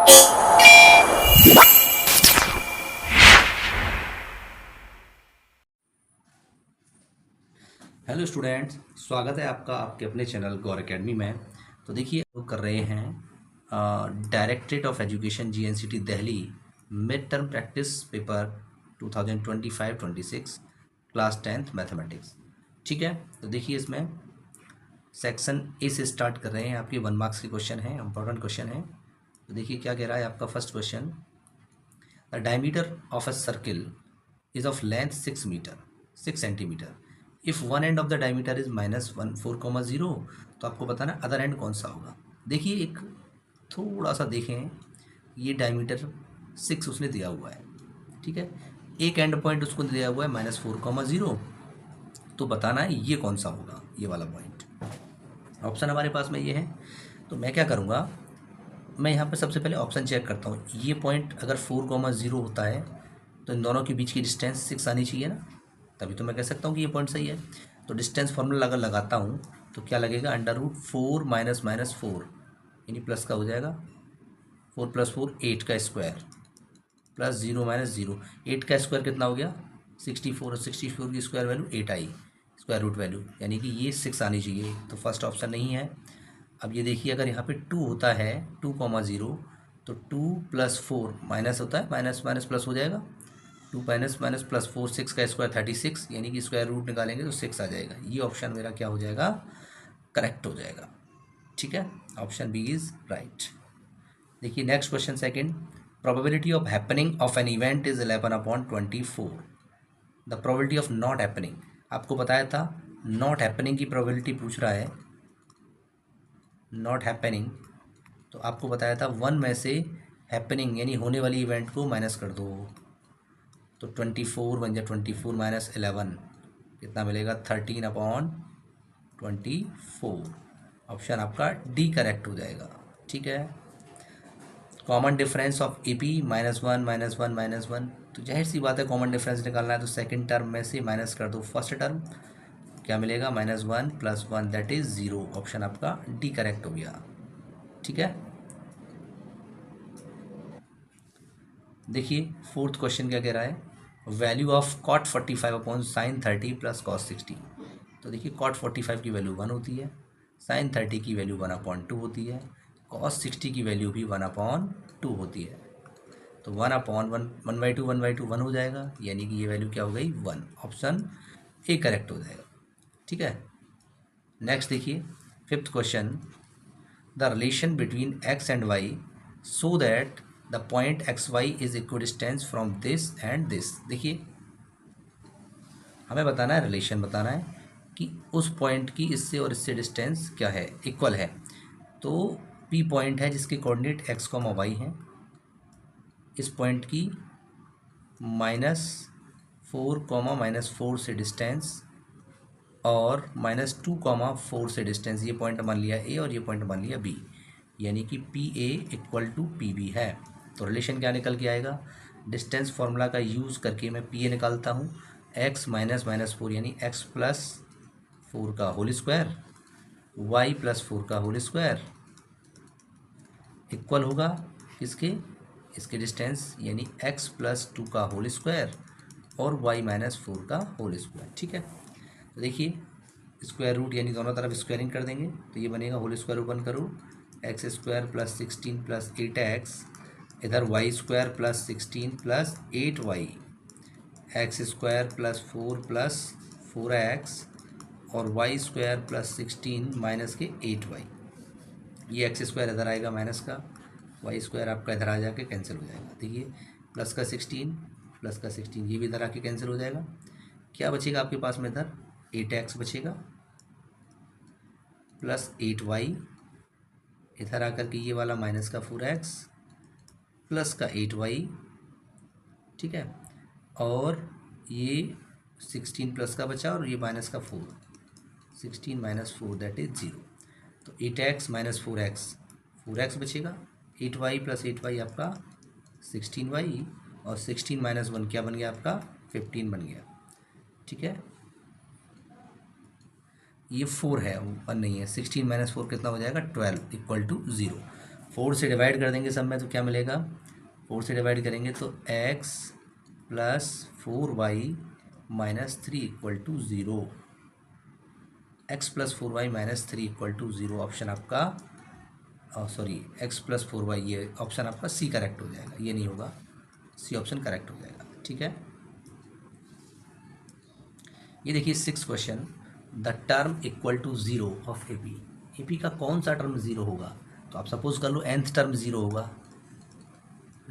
Hello students, स्वागत है आपका आपके अपने चैनल गौर एकेडमी में। तो देखिए, लोग कर रहे हैं directorate of education GNCT Delhi mid term practice paper 2025-26 class 10th mathematics. ठीक है, तो देखिए इसमें सेक्शन ए से स्टार्ट कर रहे हैं। आपके 1 मार्क्स के क्वेश्चन हैं, इंपॉर्टेंट क्वेश्चन है। तो देखिए क्या कह रहा है आपका first question. The diameter of a circle is of length 6 meter 6 centimeter if one end of the diameter is -14,0 तो आपको बताना अदर एंड कौन सा होगा। देखिए एक थोड़ा सा देखें, ये डायमीटर 6 उसने दिया हुआ है, ठीक है। एक एंड पॉइंट उसको दिया हुआ है -4,0, तो बताना है ये कौन सा होगा, ये वाला पॉइंट। ऑप्शन हमारे पास में ये है, तो मैं क्या करूँगा, मैं यहाँ पर सबसे पहले ऑप्शन चेक करता हूँ। ये पॉइंट अगर 4,0 होता है तो इन दोनों के बीच की डिस्टेंस 6 आनी चाहिए ना, तभी तो मैं कह सकता हूँ कि ये पॉइंट सही है। तो डिस्टेंस फार्मूला अगर लगाता हूँ तो क्या लगेगा, √4 माइनस 4 यानी प्लस का हो जाएगा 4 + 4 8 का स्क्वायर प्लस 0 - 0 8 का स्क्वायर कितना हो गया 64, और 64 की स्क्वायर वैल्यू 8 आई, स्क्वायर रूट वैल्यू, यानी कि ये 6 आनी चाहिए। तो फर्स्ट ऑप्शन नहीं है। अब ये देखिए, अगर यहाँ पे 2 होता है 2,0 तो 2 + 4 माइनस होता है, माइनस माइनस प्लस हो जाएगा, 2 माइनस माइनस प्लस 4 6 का स्क्वायर 36, यानी कि स्क्वायर रूट निकालेंगे तो 6 आ जाएगा। ये ऑप्शन मेरा क्या हो जाएगा, करेक्ट हो जाएगा। ठीक है, ऑप्शन बी इज राइट। देखिए next question second, probability of happening of an event is 11/24। The probability of not happening, आपको बताया था नॉट हैपनिंग की प्रोबेबिलिटी पूछ रहा है। नॉट हैपनिंग, तो आपको बताया था 1 में से हैपनिंग यानी होने वाली इवेंट को माइनस कर दो, तो 24 बन जाए, 24 माइनस 11 कितना मिलेगा, 13/24। ऑप्शन आपका डी करेक्ट हो जाएगा। ठीक है, कॉमन डिफरेंस ऑफ AP -1 -1 -1, तो जाहिर सी बात है कॉमन डिफरेंस निकालना है, तो सेकंड टर्म में से माइनस कर दो फर्स्ट टर्म, क्या मिलेगा, -1 + 1 दैट इज 0। ऑप्शन आपका डी करेक्ट हो गया। ठीक है, देखिए फोर्थ क्वेश्चन क्या कह रहा है, value of cot 45/sin 30 + cos 60। तो देखिए cot 45 की वैल्यू 1 होती है, sin 30 की वैल्यू 1/2 होती है, cos 60 की वैल्यू भी 1/2 होती है। तो 1/1 1/2 1/2 1 हो जाएगा, यानी कि ये वैल्यू क्या हो गई 1। ऑप्शन ए करेक्ट हो जाएगा। ठीक है, नेक्स्ट देखिए fifth question, the relation between x and y so that the point XY is equidistance from this and this. देखिए हमें बताना है, रिलेशन बताना है कि उस पॉइंट की इससे और इससे डिस्टेंस क्या है, इक्वल है। तो P पॉइंट है जिसके कोऑर्डिनेट x, y हैं, इस पॉइंट की -4, -4 से डिस्टेंस और -2, 4 से डिस्टेंस, ये पॉइंट मान लिया A और ये पॉइंट मान लिया B, यानी कि PA = PB है। तो रिलेशन क्या निकल के आएगा, डिस्टेंस फार्मूला का यूज़ करके मैं PA निकालता हूँ, x - 4 यानी x + 4 का होल स्क्वायर y + 4 का होल स्क्वायर इक्वल होगा किसके, इसके डिस्टेंस यानी x + 2 का होल स्क्वायर और y - 4 का होल स्क्वायर। ठीक है, तो देखिए स्क्वायर रूट यानी दोनों तरफ स्क्वायरिंग कर देंगे, तो ये बनेगा होल स्क्वायर ओपन करो, x² + 16 + 8x, इधर y² + 16 + 8y, x² + 4 + 4x और y² + 16 माइनस के 8y। ये x² इधर आएगा माइनस का, y² आपका इधर आ जाके कैंसिल हो जाएगा। देखिए +16 ये भी इधर आके कैंसिल हो जाएगा। क्या बचेगा आपके पास में, इधर 8x बचेगा प्लस 8y, इधर आकर के ये वाला माइनस का 4x प्लस का 8y। ठीक है, और ये 16 प्लस का बचा और ये माइनस का 4, 16 - 4 दैट इज 0। तो 8x - 4x बचेगा, 8y + 8y आपका 16y, और 16 - 1 क्या बन गया आपका 15 बन गया। ठीक है, ये 4 है 1 नहीं है, 16 - 4 कितना हो जाएगा 12 = 0। 4 से डिवाइड कर देंगे सब में तो क्या मिलेगा, 4 से डिवाइड करेंगे तो x plus 4y-3 equal to 0। x plus 4y-3 equal to 0 option आपका, सॉरी x प्लस 4y, ये ऑप्शन आपका सी करेक्ट हो जाएगा, ये नहीं होगा, सी ऑप्शन करेक्ट हो जाएगा। ठीक है, ये देखिए 6 question, the term equal to 0 of A P का कौन सा टर्म 0 होगा। तो आप सपोज कर लो nth टर्म 0 होगा,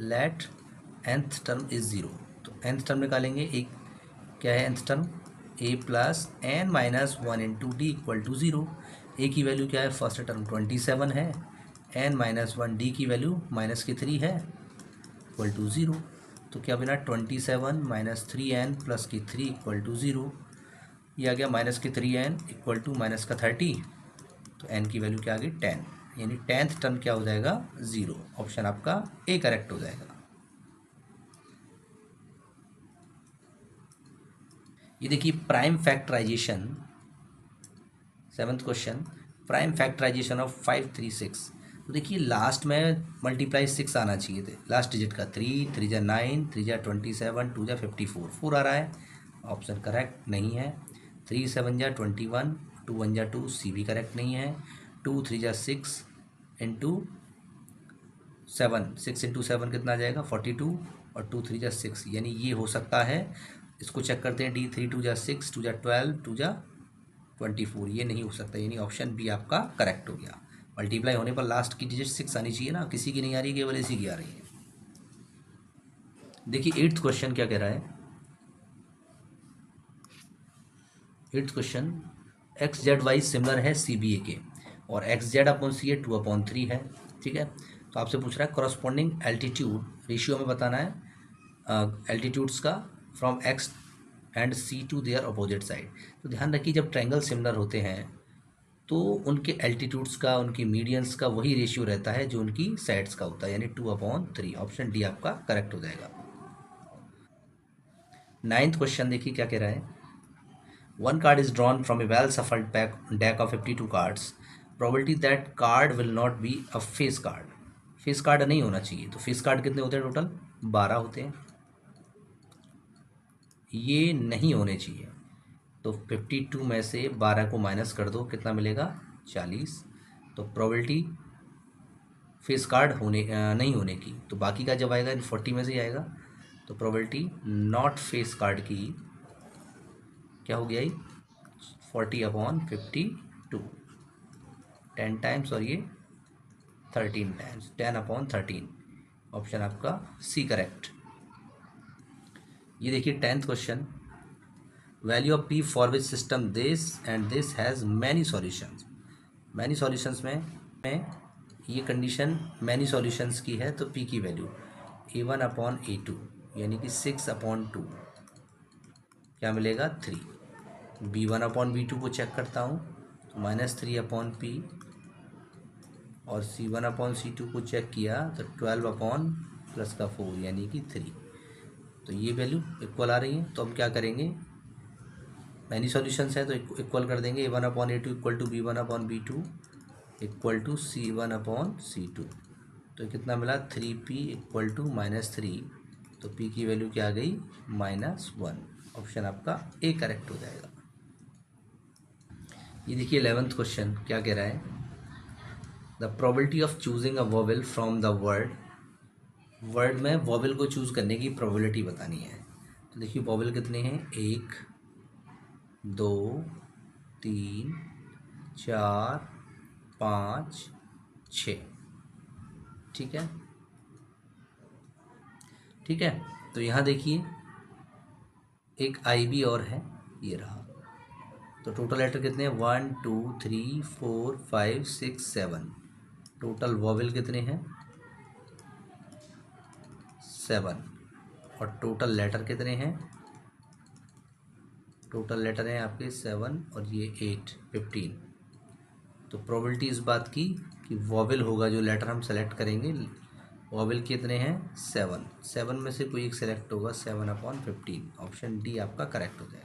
लेट nth टर्म इज 0। तो nth टर्म निकालेंगे, एक क्या है nth term, a plus n minus 1 into D equal to 0। a की वैल्यू क्या है, फर्स्ट टर्म 27 है, n माइनस 1, डी की वैल्यू माइनस की 3 है, इक्वल टू 0। तो क्या बना 27 माइनस 3n प्लस की 3 इक्वल टू 0। ये आ गया माइनस की 3n इक्वल टू माइनस का 30, तो n की वैल्यू क्या आ गई 10, यानी 10th टर्म क्या हो जाएगा 0। ऑप्शन आपका ए करेक्ट हो जाएगा। ये देखिए prime factorisation, 7th question, prime factorisation of 536। तो देखिए लास्ट में मल्टीप्लाई 6 आना चाहिए थे, लास्ट डिजिट का 3, 3 जा 9, 3 जा 27, 2 जा 54, 4 आ रहा है, ऑप्शन करेक्ट नहीं है। 3 7 जा 21, 2 1 जा 2, सी भी करेक्ट नहीं है। 2 3 जा 6 इंटू 7, 6 इंटू 7 कितना आ जाएगा 42, और 2 3 जा 6, यानी ये हो सकता है। इसको चेक करते हैं, डी 3 2 जा 6, 2 जा 12, 2 जा 24, ये नहीं हो सकता, यानी ऑप्शन बी आपका करेक्ट हो गया। मल्टीप्लाई होने पर लास्ट की डिजिट 6 आनी चाहिए ना, किसी की नहीं आ रही, केवल इसी की आ रही है। देखिए 8th क्वेश्चन क्या कह रहा है, 8th question, X Z Y similar है सी बी ए के, और X Z upon C A 2/3 है। ठीक है, तो आपसे पूछ रहा है करस्पॉन्डिंग एल्टीट्यूड रेशियो में बताना है एल्टीट्यूड्स का from X and C to their opposite side. तो ध्यान रखिए जब ट्रायंगल सिमिलर होते हैं तो उनके एल्टीट्यूड्स का, उनकी मीडियंस का वही रेशियो रहता है जो उनकी साइड्स का होता है, यानी 2/3। ऑप्शन डी आपका करेक्ट हो जाएगा। 9th क्वेश्चन देखिए क्या कह रहा है, one card is drawn from a well shuffled deck of 52 cards. Probability that card will not be a face card. Face card नहीं होना चाहिए, तो फेस कार्ड कितने होते हैं टोटल 12 होते हैं, ये नहीं होने चाहिए। तो 52 में से 12 को माइनस कर दो, कितना मिलेगा 40। तो प्रोबेबिलिटी फेस कार्ड नहीं होने की, तो बाकी का जब आएगा इन 40 में से ही आएगा। तो प्रोबेबिलिटी नॉट फेस कार्ड की क्या हो गया ये 40/52, 10 टाइम्स, और ये 13 टाइम्स, 10/13। ऑप्शन आपका सी करेक्ट। ये देखिए 10th question, value of P for which system this and this has many solutions. Many solutions में ये कंडीशन मैनी सॉल्यूशंस की है, तो पी की वैल्यू A1/A2 यानी कि 6/2 क्या मिलेगा 3। B1/B2 को चेक करता हूँ तो -3/P, और C1/C2 को चेक किया तो 12/+4 यानी कि 3। तो ये वैल्यू इक्वल आ रही है, तो हम क्या करेंगे, मैनी सॉल्यूशंस है तो इक्वल कर देंगे, A1/A2 equal to B1/B2 equal to C1/C2। तो कितना मिला 3P इक्वल टू -3, तो P की वैल्यू क्या आ गई -1। ऑप्शन आपका ए करेक्ट हो जाएगा। ये देखिए 11th क्वेश्चन क्या कह रहा है, the probability of choosing a vowel from the word में वोवेल को चूज़ करने की प्रोबेबिलिटी बतानी है। तो देखिए वोवेल कितने हैं, 1 2 3 4 5 6। ठीक है, ठीक है, तो यहाँ देखिए एक आई बी और है, ये रहा। तो टोटल लेटर कितने हैं 1 2 3 4 5 6 7। टोटल वोवेल कितने हैं 7, और टोटल लेटर कितने हैं, टोटल लेटर हैं आपके 7 और ये 8, 15। तो प्रोबेबिलिटी इस बात की कि वोवेल होगा, जो लेटर हम सेलेक्ट करेंगे वोवेल कितने हैं 7 में से कोई एक सेलेक्ट होगा, 7/15। ऑप्शन डी आपका करेक्ट हो जाएगा।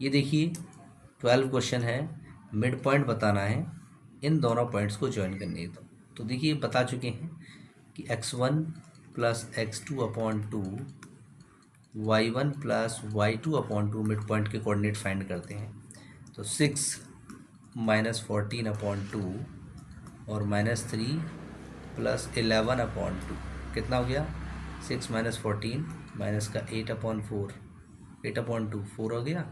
ये देखिए 12 क्वेश्चन है, मिड पॉइंट बताना है, इन दोनों पॉइंट्स को ज्वाइन करने दो। तो देखिए बता चुके हैं कि x1 plus x2 upon two y1 plus y2 upon two mid point के कोऑर्डिनेट फाइंड करते हैं। तो 6 माइनस 14 अपॉन टू और -3 प्लस 11 अपॉन टू कितना हो गया? 6 माइनस 14 माइनस का 8 अपॉन 4, 8 अपॉन टू 4 हो गया,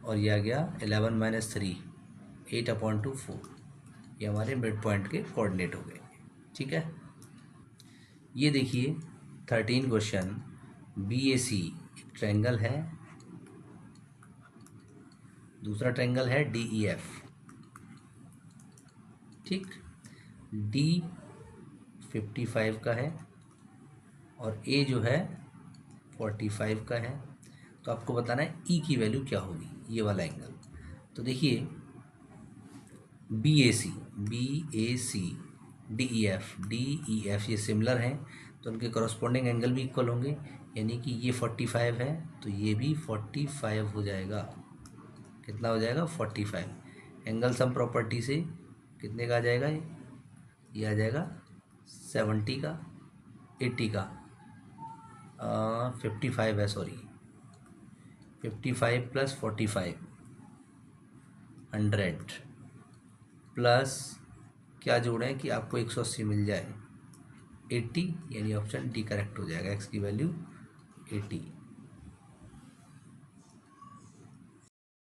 और यह आ गया 11 माइनस 3 8 अपॉन टू 4। ये हमारे मिड पॉइंट के कोऑर्डिनेट हो गए। ठीक है, ये देखिए 13 क्वेश्चन, BAC एक ट्रायंगल है, दूसरा ट्रायंगल है DEF। ठीक, D 55 का है और A जो है 45 का है। तो आपको बताना है E की वैल्यू क्या होगी, ये वाला एंगल। तो देखिए BAC DEF ये सिमिलर हैं, तो उनके करस्पॉन्डिंग एंगल भी इक्वल होंगे, यानी कि ये 45 है तो ये भी 45 हो जाएगा। कितना हो जाएगा? 45। एंगल सम प्रॉपर्टी से कितने का आ जाएगा? ये आ जाएगा 70 का, 80 का, 55 है, सॉरी 55 प्लस 45 100 प्लस क्या जोड़ें कि आपको 180 मिल जाए, 80, यानी ऑप्शन डी करेक्ट हो जाएगा। एक्स की वैल्यू 80।